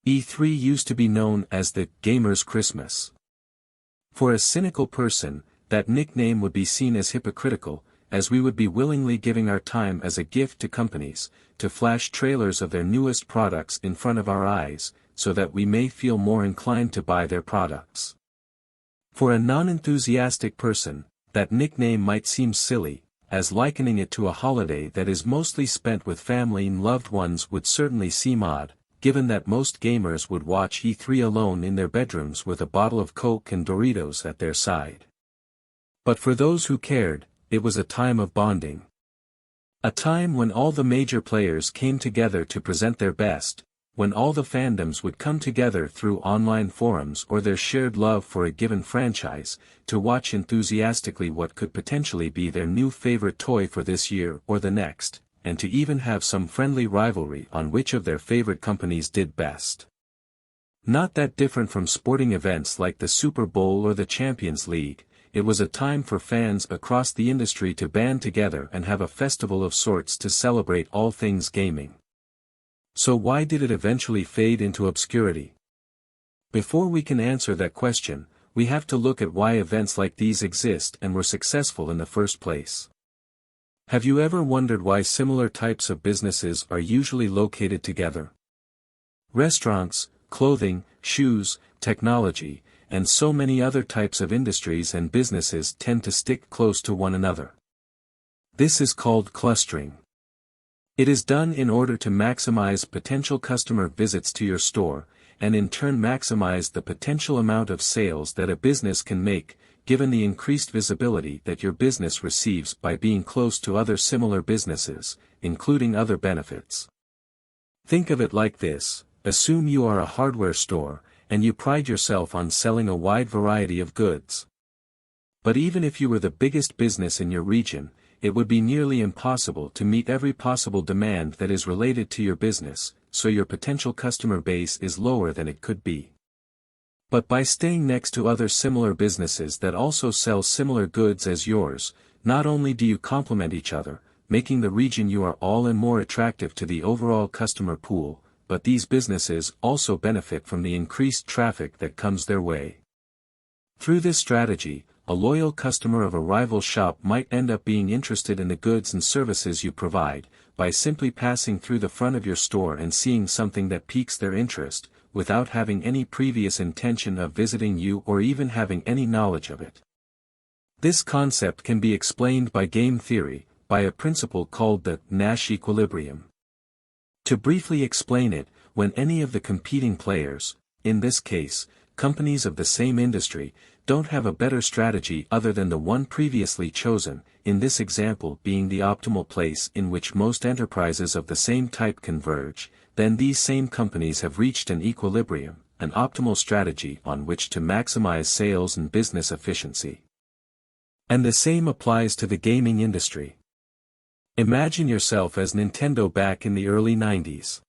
E3 used to be known as the Gamers' Christmas. For a cynical person, that nickname would be seen as hypocritical, as we would be willingly giving our time as a gift to companies, to flash trailers of their newest products in front of our eyes, so that we may feel more inclined to buy their products. For a non-enthusiastic person, that nickname might seem silly, as likening it to a holiday that is mostly spent with family and loved ones would certainly seem odd, given that most gamers would watch E3 alone in their bedrooms with a bottle of Coke and Doritos at their side. But for those who cared, it was a time of bonding. A time when all the major players came together to present their best, when all the fandoms would come together through online forums or their shared love for a given franchise, to watch enthusiastically what could potentially be their new favorite toy for this year or the next, and to even have some friendly rivalry on which of their favorite companies did best. Not that different from sporting events like the Super Bowl or the Champions League, it was a time for fans across the industry to band together and have a festival of sorts to celebrate all things gaming. So why did it eventually fade into obscurity? Before we can answer that question, we have to look at why events like these exist and were successful in the first place. Have you ever wondered why similar types of businesses are usually located together? Restaurants, clothing, shoes, technology, and so many other types of industries and businesses tend to stick close to one another. This is called clustering. It is done in order to maximize potential customer visits to your store, and in turn maximize the potential amount of sales that a business can make, given the increased visibility that your business receives by being close to other similar businesses, including other benefits. Think of it like this: assume you are a hardware store, and you pride yourself on selling a wide variety of goods. But even if you were the biggest business in your region, it would be nearly impossible to meet every possible demand that is related to your business, so your potential customer base is lower than it could be. But by staying next to other similar businesses that also sell similar goods as yours, not only do you complement each other, making the region you are all in more attractive to the overall customer pool, but these businesses also benefit from the increased traffic that comes their way. Through this strategy, a loyal customer of a rival shop might end up being interested in the goods and services you provide, by simply passing through the front of your store and seeing something that piques their interest, without having any previous intention of visiting you or even having any knowledge of it. This concept can be explained by game theory, by a principle called the Nash equilibrium. To briefly explain it, when any of the competing players, in this case, companies of the same industry, don't have a better strategy other than the one previously chosen, in this example being the optimal place in which most enterprises of the same type converge, then these same companies have reached an equilibrium, an optimal strategy on which to maximize sales and business efficiency. And the same applies to the gaming industry. Imagine yourself as Nintendo back in the early 90s.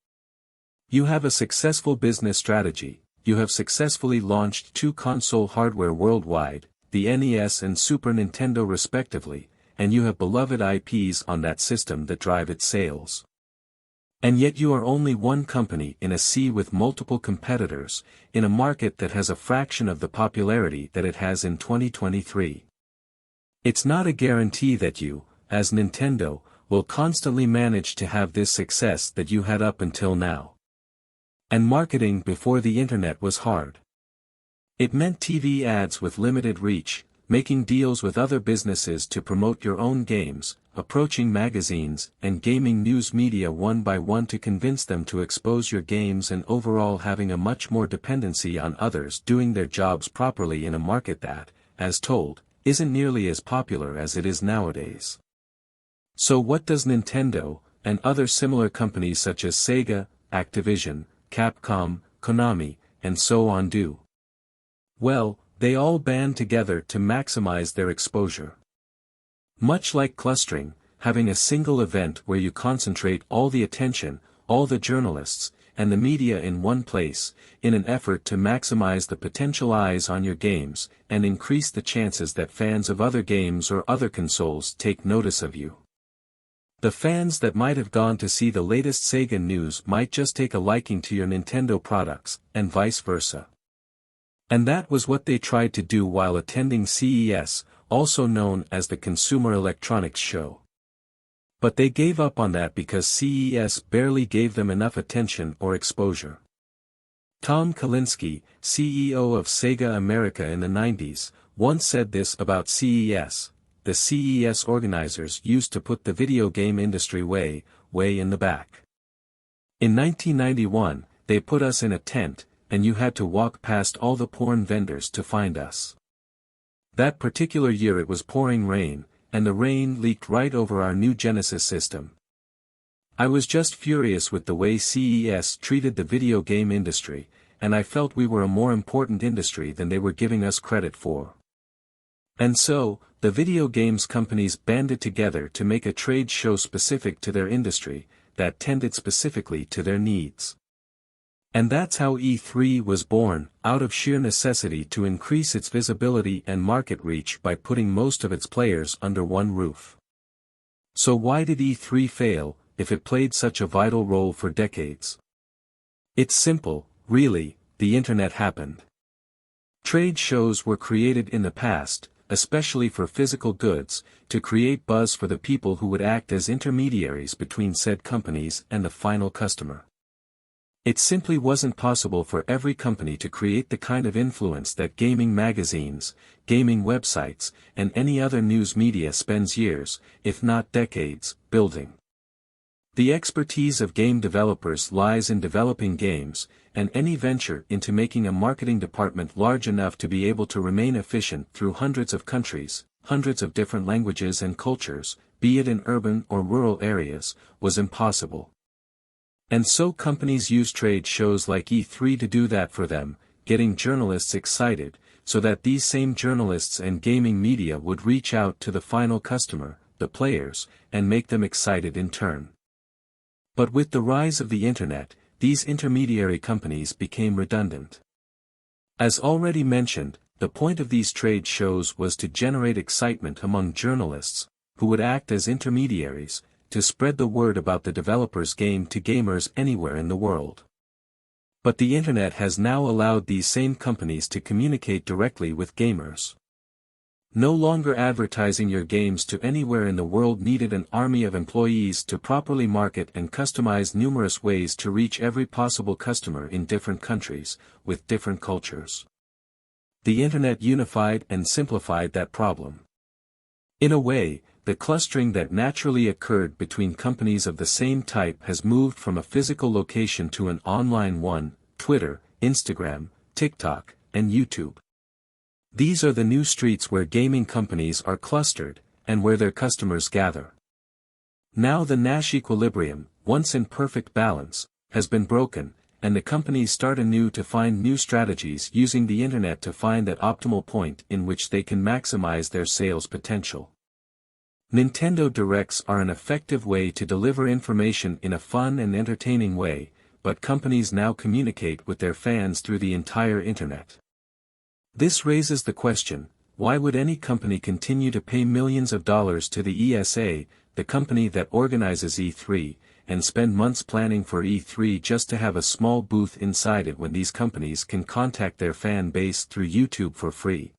You have a successful business strategy. You have successfully launched 2 console hardware worldwide, the NES and Super Nintendo respectively, and you have beloved IPs on that system that drive its sales. And yet you are only one company in a sea with multiple competitors, in a market that has a fraction of the popularity that it has in 2023. It's not a guarantee that you, as Nintendo, will constantly manage to have this success that you had up until now. And marketing before the internet was hard. It meant TV ads with limited reach, making deals with other businesses to promote your own games, approaching magazines and gaming news media one by one to convince them to expose your games, and overall having a much more dependency on others doing their jobs properly in a market that, as told, isn't nearly as popular as it is nowadays. So what does Nintendo, and other similar companies such as Sega, Activision, Capcom, Konami, and so on do? Well, they all band together to maximize their exposure. Much like clustering, having a single event where you concentrate all the attention, all the journalists, and the media in one place, in an effort to maximize the potential eyes on your games, and increase the chances that fans of other games or other consoles take notice of you. The fans that might have gone to see the latest Sega news might just take a liking to your Nintendo products, and vice versa. And that was what they tried to do while attending CES, also known as the Consumer Electronics Show. But they gave up on that because CES barely gave them enough attention or exposure. Tom Kalinske, CEO of Sega America in the 90s, once said this about CES: the CES organizers used to put the video game industry way in the back. In 1991, they put us in a tent, and you had to walk past all the porn vendors to find us. That particular year it was pouring rain, and the rain leaked right over our new Genesis system. I was just furious with the way CES treated the video game industry, and I felt we were a more important industry than they were giving us credit for. And so, the video games companies banded together to make a trade show specific to their industry, that tended specifically to their needs. And that's how E3 was born, out of sheer necessity to increase its visibility and market reach by putting most of its players under one roof. So why did E3 fail, if it played such a vital role for decades? It's simple, really. The internet happened. Trade shows were created in the past, especially for physical goods, to create buzz for the people who would act as intermediaries between said companies and the final customer. It simply wasn't possible for every company to create the kind of influence that gaming magazines, gaming websites, and any other news media spends years, if not decades, building. The expertise of game developers lies in developing games, and any venture into making a marketing department large enough to be able to remain efficient through hundreds of countries, hundreds of different languages and cultures, be it in urban or rural areas, was impossible. And so companies use trade shows like E3 to do that for them, getting journalists excited, so that these same journalists and gaming media would reach out to the final customer, the players, and make them excited in turn. But with the rise of the internet, these intermediary companies became redundant. As already mentioned, the point of these trade shows was to generate excitement among journalists, who would act as intermediaries, to spread the word about the developer's game to gamers anywhere in the world. But the internet has now allowed these same companies to communicate directly with gamers. No longer advertising your games to anywhere in the world needed an army of employees to properly market and customize numerous ways to reach every possible customer in different countries, with different cultures. The internet unified and simplified that problem. In a way, the clustering that naturally occurred between companies of the same type has moved from a physical location to an online one: Twitter, Instagram, TikTok, and YouTube. These are the new streets where gaming companies are clustered, and where their customers gather. Now the Nash equilibrium, once in perfect balance, has been broken, and the companies start anew to find new strategies using the internet to find that optimal point in which they can maximize their sales potential. Nintendo Directs are an effective way to deliver information in a fun and entertaining way, but companies now communicate with their fans through the entire internet. This raises the question, why would any company continue to pay millions of dollars to the ESA, the company that organizes E3, and spend months planning for E3 just to have a small booth inside it when these companies can contact their fan base through YouTube for free?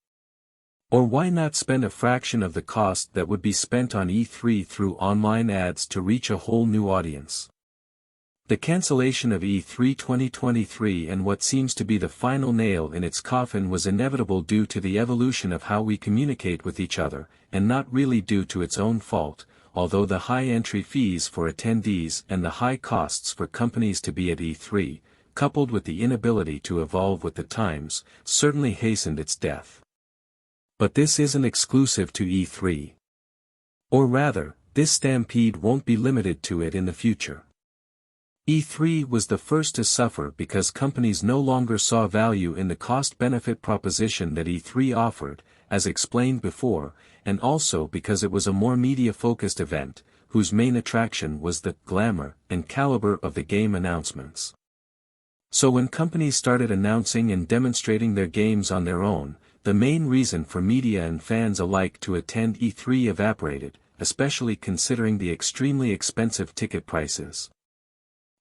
Or why not spend a fraction of the cost that would be spent on E3 through online ads to reach a whole new audience? The cancellation of E3 2023 and what seems to be the final nail in its coffin was inevitable due to the evolution of how we communicate with each other, and not really due to its own fault, although the high entry fees for attendees and the high costs for companies to be at E3, coupled with the inability to evolve with the times, certainly hastened its death. But this isn't exclusive to E3. Or rather, this stampede won't be limited to it in the future. E3 was the first to suffer because companies no longer saw value in the cost-benefit proposition that E3 offered, as explained before, and also because it was a more media-focused event, whose main attraction was the glamour and caliber of the game announcements. So when companies started announcing and demonstrating their games on their own, the main reason for media and fans alike to attend E3 evaporated, especially considering the extremely expensive ticket prices.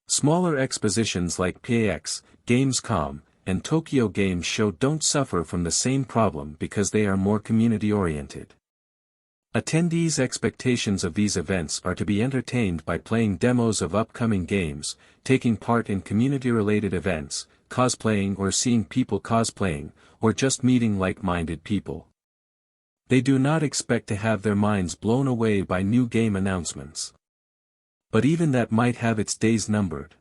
Smaller expositions like PAX, Gamescom, and Tokyo Game Show don't suffer from the same problem because they are more community-oriented. Attendees' expectations of these events are to be entertained by playing demos of upcoming games, taking part in community-related events, cosplaying or seeing people cosplaying, or just meeting like-minded people. They do not expect to have their minds blown away by new game announcements. But even that might have its days numbered.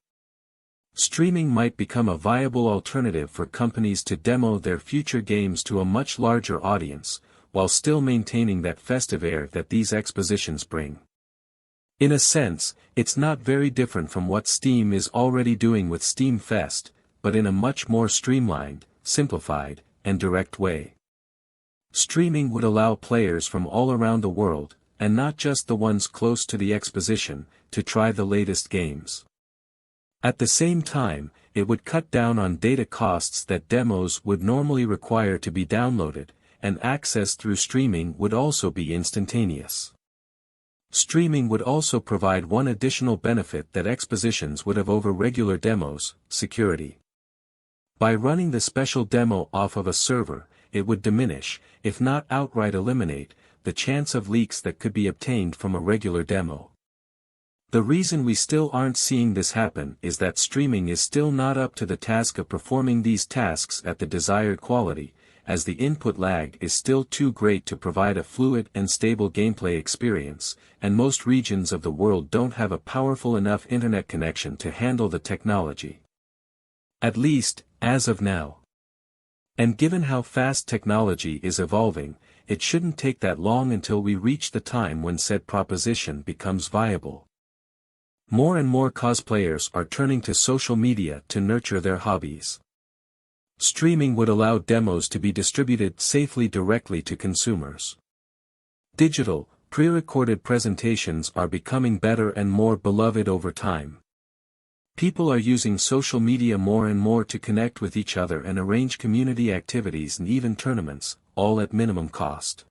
Streaming might become a viable alternative for companies to demo their future games to a much larger audience, while still maintaining that festive air that these expositions bring. In a sense, it's not very different from what Steam is already doing with Steam Fest, but in a much more streamlined, simplified, and direct way. Streaming would allow players from all around the world, and not just the ones close to the exposition, to try the latest games. At the same time, it would cut down on data costs that demos would normally require to be downloaded, and access through streaming would also be instantaneous. Streaming would also provide one additional benefit that expositions would have over regular demos: security. By running the special demo off of a server, it would diminish, if not outright eliminate, the chance of leaks that could be obtained from a regular demo. The reason we still aren't seeing this happen is that streaming is still not up to the task of performing these tasks at the desired quality, as the input lag is still too great to provide a fluid and stable gameplay experience, and most regions of the world don't have a powerful enough internet connection to handle the technology. At least, as of now. And given how fast technology is evolving, it shouldn't take that long until we reach the time when said proposition becomes viable. More and more cosplayers are turning to social media to nurture their hobbies. Streaming would allow demos to be distributed safely directly to consumers. Digital, pre-recorded presentations are becoming better and more beloved over time. People are using social media more and more to connect with each other and arrange community activities and even tournaments, all at minimum cost.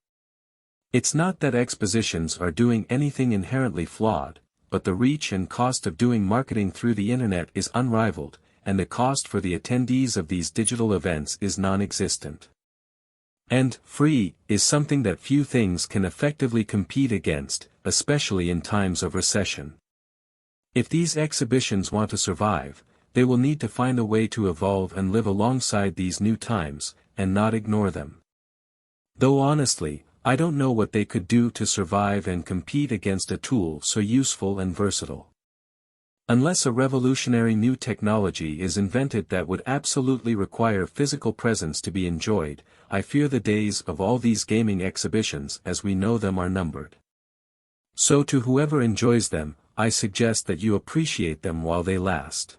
It's not that expositions are doing anything inherently flawed, but the reach and cost of doing marketing through the internet is unrivaled, and the cost for the attendees of these digital events is non-existent. And free is something that few things can effectively compete against, especially in times of recession. If these exhibitions want to survive, they will need to find a way to evolve and live alongside these new times, and not ignore them. Though honestly, I don't know what they could do to survive and compete against a tool so useful and versatile. Unless a revolutionary new technology is invented that would absolutely require physical presence to be enjoyed, I fear the days of all these gaming exhibitions as we know them are numbered. So to whoever enjoys them, I suggest that you appreciate them while they last.